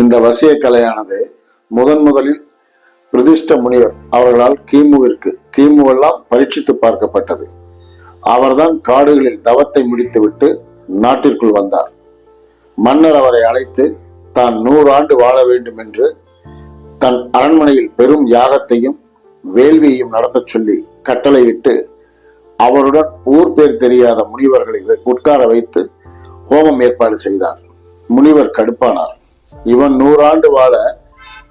இந்த வசிய கலையானது முதலில் பிரதிஷ்ட முனிவர் அவர்களால் கிமுவெல்லாம் பரீட்சித்து பார்க்கப்பட்டது. அவர்தான் காடுகளில் தவத்தை முடித்துவிட்டு நாட்டிற்குள் வந்தார். மன்னர் அவரை அழைத்து தான் 100 ஆண்டு வாழ வேண்டும் என்று தன் அரண்மனையில் பெரும் யாகத்தையும் வேள்வியையும் நடத்த சொல்லி கட்டளையிட்டு அவருடன் ஊர் பேர் தெரியாத முனிவர்களை உட்கார வைத்து ஹோமம் ஏற்பாடு செய்தார். முனிவர் கடுப்பானார். இவன் 100 ஆண்டு வாழ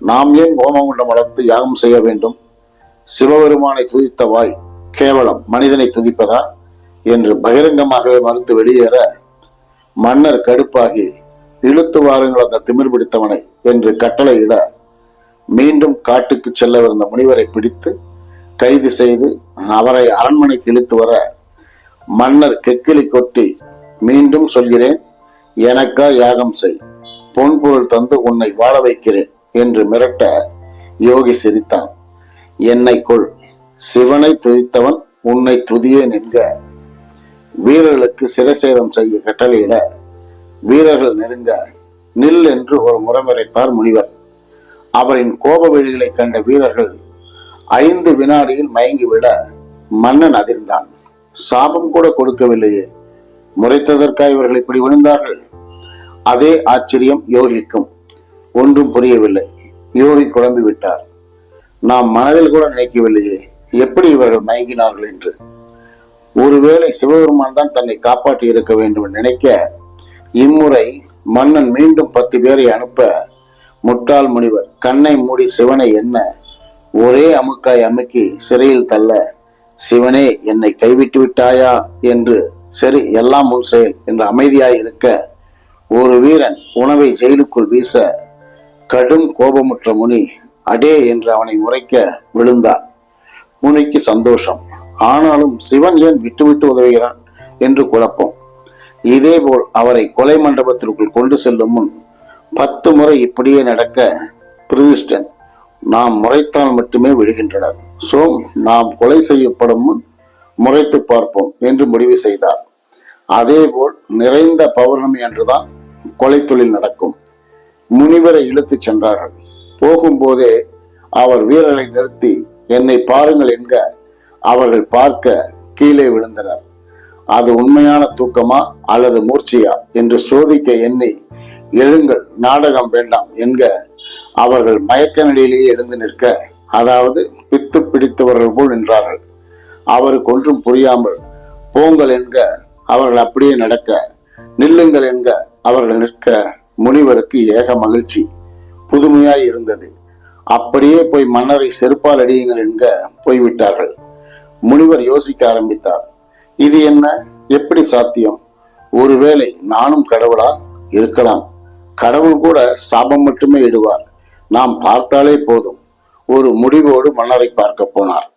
நாம் ஏன் ஹோமகுண்டம் வளர்த்து யாகம் செய்ய வேண்டும்? சிவபெருமானை துதித்த வாய் கேவலம் மனிதனை துதிப்பதா என்று பகிரங்கமாகவே மறுத்து வெளியேற மன்னர் கடுப்பாகி இழுத்து வாருங்கள் அந்த திமிர் பிடித்தவனை என்று கட்டளையிட மீண்டும் காட்டுக்கு செல்லவிருந்த முனிவரை பிடித்து கைது செய்து அவரை அரண்மனைக்கு இழுத்து வர மன்னர் கெக்கிலி கொட்டி, மீண்டும் சொல்கிறேன், எனக்கா யாகம் செய், பொன்பொருள் தந்து உன்னை வாழ வைக்கிறேன் என்று மிரட்ட யோகி சிரித்தான். என்னை கொள், சிவனை துதித்தவன் உன்னை துதியேன் என்க. வீரர்களுக்கு சிரசேதம் செய்ய கட்டளையிட வீரர்கள் நெருங்க நில் என்று ஒரு முறைமுறைத்தார் முனிவர். அவரின் கோப வெளிகளை கண்ட வீரர்கள் 5 வினாடியில் மயங்கிவிட மன்னன் அதிர்ந்தான். சாபம் கூட கொடுக்கவில்லையே, முறைத்ததற்காக இவர்கள் இப்படி விழுந்தார்கள். அதே ஆச்சரியம் யோகிக்கும். ஒன்றும் புரியவில்லை. யோகி குழம்பி விட்டார். நாம் மனதில் கூட நினைக்கவில்லையே எப்படி இவர்கள் மயங்கினார்கள் என்று. ஒருவேளை சிவபெருமான் தான் தன்னை காப்பாற்றி இருக்க வேண்டும் நினைக்க இம்முறை மன்னன் மீண்டும் 10 பேரை அனுப்ப முட்டாள் முனிவர் கண்ணை மூடி சிவனை என்ன ஒரே அமுக்காய் அமுக்கி சிறையில் தள்ள, சிவனே என்னை கைவிட்டு விட்டாயா என்று, சரி எல்லாம் முன் செயல் என்று அமைதியாய் இருக்க ஒரு வீரன் உணவை ஜெயிலுக்குள் வீச கடும் கோபமுற்ற முனி அடே என்று அவனை முறைக்க விழுந்தான். முனிக்கு சந்தோஷம். ஆனாலும் சிவன் ஏன் விட்டு உதவுகிறான் என்று குழப்பம். இதேபோல் அவரை கொலை மண்டபத்திற்குள் கொண்டு செல்லும் முன் 10 முறை இப்படியே நடக்க பிரதிஷ்டன் நாம் முறைத்தால் மட்டுமே விழுகின்றனர், நாம் கொலை செய்யப்படும் முன் முறைத்து பார்ப்போம் என்று முடிவு செய்தார். அதேபோல் நிறைந்த பௌர்ணமி அன்றுதான் கொலை தொழில் நடக்கும். முனிவரை இழுத்து சென்றார்கள். போகும்போதே அவர் வீரர்களை நிறுத்தி என்னை பாருங்கள் என்க அவர்கள் பார்க்க கீழே விழுந்தனர். அது உண்மையான தூக்கமா அல்லது மூர்ச்சியா என்று சோதிக்க எண்ணி எழுங்கள், நாடகம் வேண்டாம் என்க அவர்கள் மயக்க நிலையிலேயே எழுந்து நிற்க, அதாவது பித்து பிடித்தவர்கள் போல் நின்றார்கள். அவருக்கு ஒன்றும் புரியாமல் போங்கள் என்க அவர்கள் அப்படியே நடக்க, நில்லுங்கள் என்க அவர்கள் நிற்க முனிவருக்கு ஏக மகிழ்ச்சி. புதுமையாய் இருந்தது. அப்படியே போய் மன்னரை செருப்பால் அடியுங்கள் என்க போய்விட்டார்கள். முனிவர் யோசிக்க ஆரம்பித்தார். இது என்ன, எப்படி சாத்தியம்? ஒருவேளை நானும் கடவுளா? இருக்கலாம். கடவுள் கூட சாபம் மட்டுமே இடுவார். நாம் பார்த்தாலே போதும். ஒரு முடிவோடு மன்னரை பார்க்க போனார்.